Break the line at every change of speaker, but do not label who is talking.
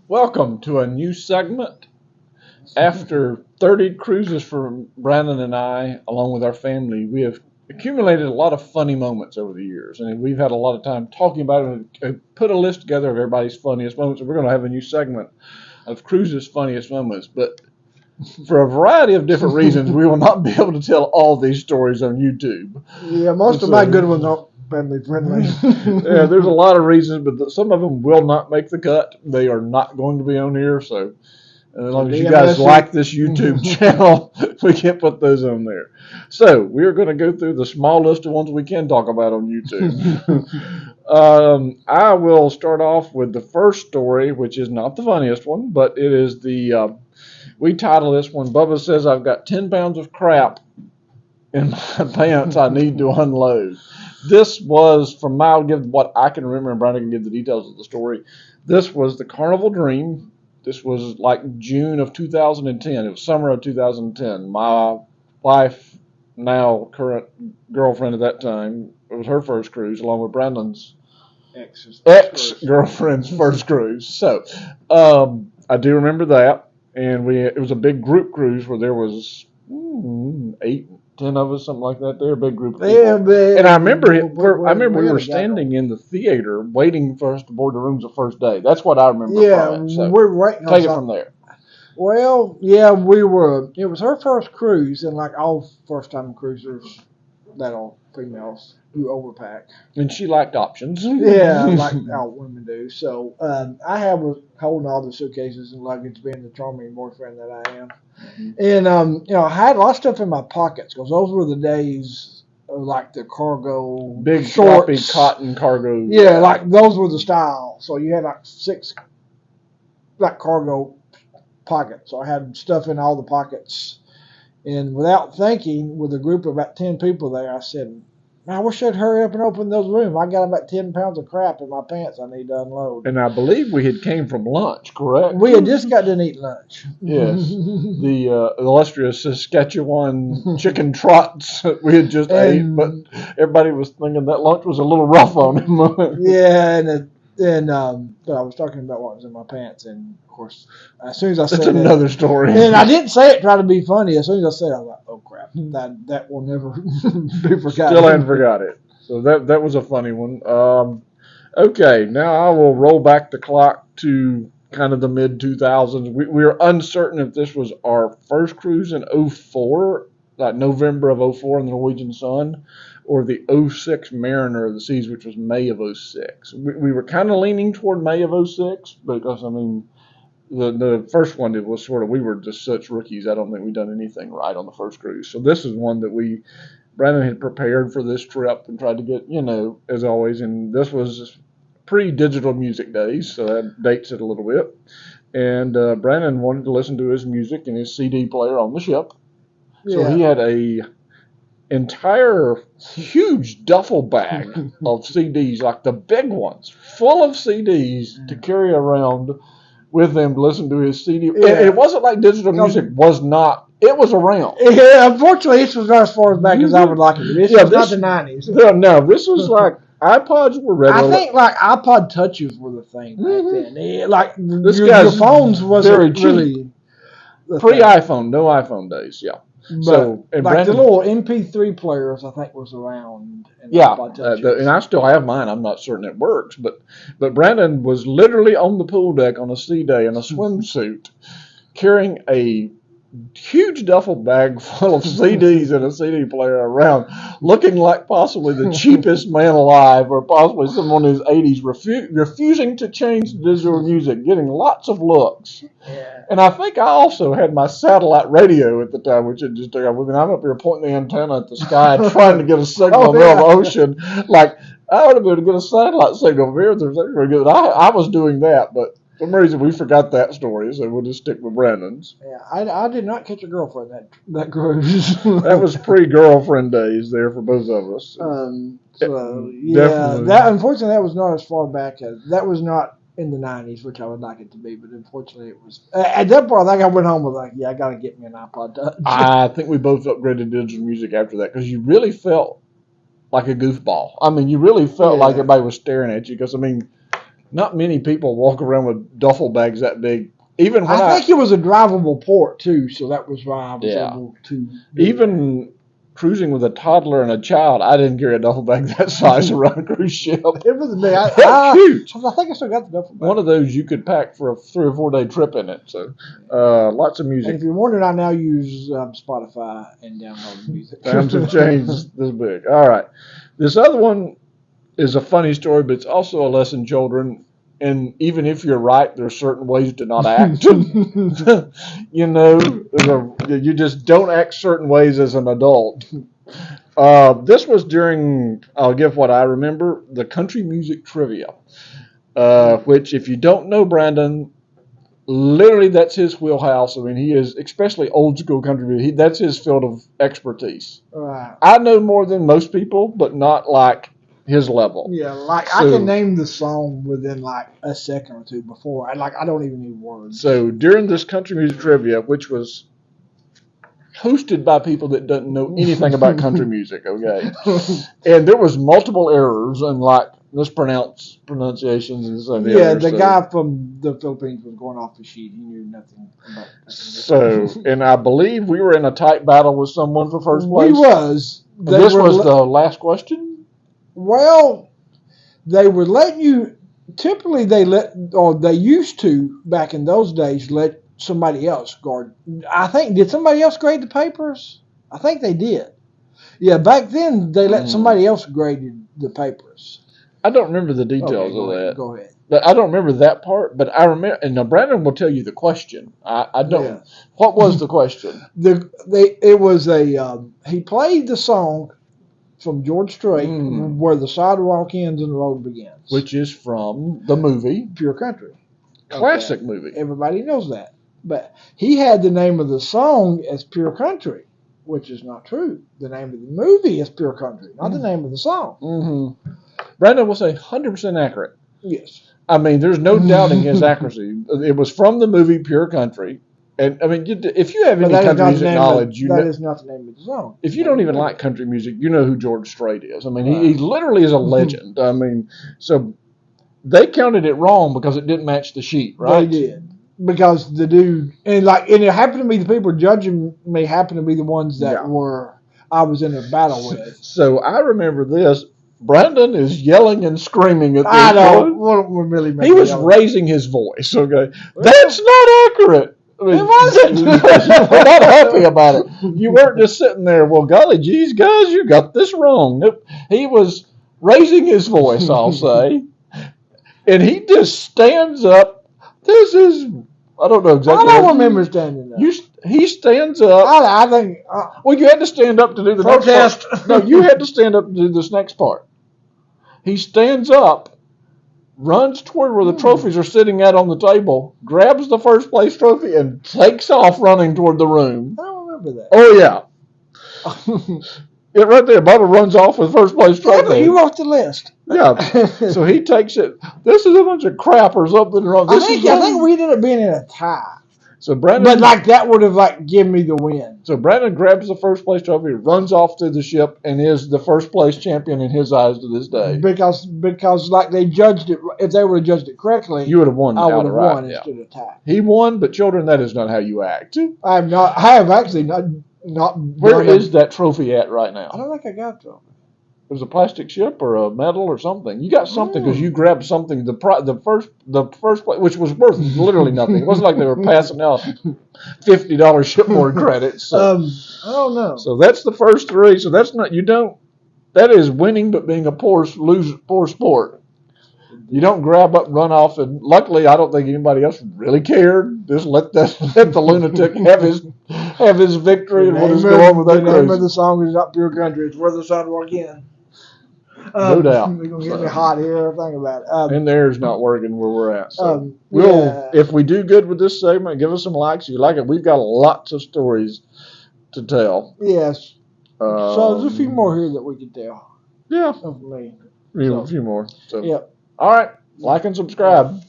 Welcome to a new segment. After 30 cruises for Brandon and I, along with our family, we have accumulated a lot of funny moments over the years. And we've had a lot of time talking about it and put a list together of everybody's funniest moments. And we're going to have a new segment of Cruise's funniest moments. But for a variety of different reasons, we will not be able to tell all these stories on YouTube.
Yeah, most of my good ones aren't family friendly.
Yeah, there's a lot of reasons, but some of them will not make the cut. They are not going to be on here, so as long as you guys like this YouTube channel, we can't put those on there. So we're going to go through the small list of ones we can talk about on YouTube. I will start off with the first story, which is not the funniest one, but it is we title this one, Bubba Says I've Got 10 Pounds of Crap in my pants I need to unload. This was, I'll give what I can remember, and Brandon can give the details of the story. This was the Carnival Dream. This was like June of 2010. It was summer of 2010. My wife, now current girlfriend at that time, it was her first cruise, along with Brandon's ex-girlfriend's first cruise. So I do remember that. And it was a big group cruise where there was 8-10 of us, something like that. They're a big group of people. Yeah, and I remember we were standing in the theater waiting for us to board the rooms the first day. That's what I remember.
Yeah, so we're waiting.
Take it from there.
Well, yeah, we were. It was her first cruise, and like all first-time cruisers that are females who overpack.
And she liked options.
Yeah, like all women do. So I was holding all the suitcases and luggage, being the charming boyfriend that I am. And, I had a lot of stuff in my pockets because those were the days of like the cargo.
Big, floppy cotton cargo.
Yeah, like those were the style. So you had like 6 like cargo pockets. So I had stuff in all the pockets. And without thinking, with a group of about 10 people there, I said, I wish I'd hurry up and open those rooms. I got about 10 pounds of crap in my pants I need to unload.
And I believe we had came from lunch, correct?
We had just got done eating lunch.
Yes. The illustrious Saskatchewan chicken trots we had just ate, but everybody was thinking that lunch was a little rough on him.
Yeah, but I was talking about what was in my pants, and of course, as soon as I said
that's another story.
And I didn't say it trying to be funny. As soon as I said it, I was like, oh crap, that will never be forgotten.
Still haven't forgot it. So that was a funny one. Okay, now I will roll back the clock to kind of the mid-2000s. We were uncertain if this was our first cruise in 2004, like November of 2004 in the Norwegian Sun, or the 2006 Mariner of the Seas, which was May of 2006. We were kind of leaning toward May of 2006 because, I mean, the first one, it was sort of, we were just such rookies. I don't think we'd done anything right on the first cruise. So this is one that Brandon had prepared for this trip and tried to get, as always, and this was pre-digital music days, so that dates it a little bit. And Brandon wanted to listen to his music and his CD player on the ship. So he had a entire huge duffel bag of CDs, like the big ones, full of CDs to carry around with him to listen to his CD. Yeah. It wasn't like digital music was not. It was around.
Yeah, unfortunately, this was not as far back as I would like it to be. This was not the 90s.
No, this was like iPods were ready.
I think like iPod Touches were the thing back then. Like your phones wasn't really
pre-iPhone, no iPhone days. Yeah.
But like Brandon, the little MP3 players, I think, was around.
And I still have mine. I'm not certain it works, but Brandon was literally on the pool deck on a sea day in a swimsuit, carrying a huge duffel bag full of CDs and a CD player around, looking like possibly the cheapest man alive, or possibly someone in his 80s, refusing to change the digital music, getting lots of looks. Yeah. And I think I also had my satellite radio at the time, which had just took off with me. I'm up here pointing the antenna at the sky, trying to get a signal in the middle of the ocean. Like, I would have been able to get a satellite signal over here. I was doing that, but for some reason we forgot that story, so we'll just stick with Brandon's.
Yeah, I did not catch a girlfriend that cruise.
That was pre-girlfriend days there for both of us.
That unfortunately that was not as far back as that was not in the 90s, which I would like it to be, but unfortunately it was. At that point, I think I went home with like, I got to get me an iPod Touch.
I think we both upgraded digital music after that because you really felt like a goofball. I mean, you really felt like everybody was staring at you because, I mean, not many people walk around with duffel bags that big. Even when
I think it was a drivable port too, so that was why I was able to.
Even cruising with a toddler and a child, I didn't carry a duffel bag that size around a cruise ship.
It was big.
Huge.
I think I still got the duffel bag.
One of those you could pack for a 3 or 4 day trip in it. So, lots of music.
And if you're wondering, I now use Spotify and download music.
Times have changed this big. All right. This other one is a funny story, but it's also a lesson, children. And even if you're right, there's certain ways to not act. You know, you just don't act certain ways as an adult. This was during, I'll give what I remember, the country music trivia, which if you don't know Brandon, literally that's his wheelhouse. I mean, he is, especially old school country music, that's his field of expertise.
Right.
I know more than most people, but not like his level.
Yeah, like I can name the song within like a second or two before. I don't even need words.
So during this country music trivia, which was hosted by people that don't know anything about country music, okay, and there was multiple errors and like pronunciations and stuff.
Yeah, the guy from the Philippines was going off the sheet. He knew nothing about country music.
So, and I believe we were in a tight battle with someone for first place.
We was.
This was the last question.
Well, they were letting you. Typically, they used to back in those days let somebody else guard. I think did somebody else grade the papers? I think they did. Yeah, back then they let somebody else grade the papers.
I don't remember the details of that.
Go ahead.
But I don't remember that part. But I remember, and now Brandon will tell you the question. I don't. Yeah. What was the question?
It was a he played the song from George Strait, where the sidewalk ends and the road begins.
Which is from the movie
Pure Country.
Classic movie.
Everybody knows that. But he had the name of the song as Pure Country, which is not true. The name of the movie is Pure Country, not the name of the song.
Mm-hmm. Brandon will say 100% accurate.
Yes.
I mean, there's no doubting his accuracy. It was from the movie Pure Country. And I mean, if you have any country music knowledge,
that is not the name of the song.
If you don't even like country music, you know who George Strait is. I mean, he literally is a legend. I mean, so they counted it wrong because it didn't match the sheet, right?
They did. Because the dude, and it happened to be the people judging me happened to be the ones that I was in a battle with.
So I remember this. Brandon is yelling and screaming at this.
I don't really.
He was raising his voice. Okay, that's not accurate. I mean,
it wasn't.
We're not happy about it. You weren't just sitting there, well, golly geez, guys, you got this wrong. He was raising his voice, I'll say. And he just stands up. This is, I don't know exactly.
I don't remember standing up.
He stands up.
I think.
Well, you had to stand up to do the
protest.
Next part. No, you had to stand up to do this next part. He stands up. Runs toward where the trophies are sitting out on the table, grabs the first place trophy, and takes off running toward the room.
I don't remember that.
Oh, yeah. It right there. Bubba runs off with first place trophy.
Yeah, you wrote the list.
Yeah. So he takes it. This is a bunch of crap or something wrong.
I think we ended up being in a tie.
So Brandon,
but like that would have given me the win.
So Brandon grabs the first place trophy, runs off to the ship, and is the first place champion in his eyes to this day.
Because like they judged it, if they would have judged it correctly,
you would have won.
I would have won instead of tie.
He won, but children, that is not how you act.
I have actually not.
Where is that trophy at right now?
I don't think I got a trophy.
It was a plastic ship or a medal or something. You got something because you grabbed something. The first place, which was worth literally nothing. It wasn't like they were passing out $50 shipboard credits. So,
I don't know.
So that's the first three. So that's not that is winning, but being a poor sport. You don't grab up and run off. And luckily, I don't think anybody else really cared. Just let the lunatic have his victory, and we'll just go on with that.
The name of the song is not Pure Country. It's Where the Sidewalk Ends.
No doubt.
We're going to get me hot here. Think about it.
And the air's not working where we're at. So if we do good with this segment, give us some likes. If you like it, we've got lots of stories to tell.
Yes. So there's a few more here that we could tell.
Yeah.
Of me.
A few more. So.
Yep.
All right. Like and subscribe.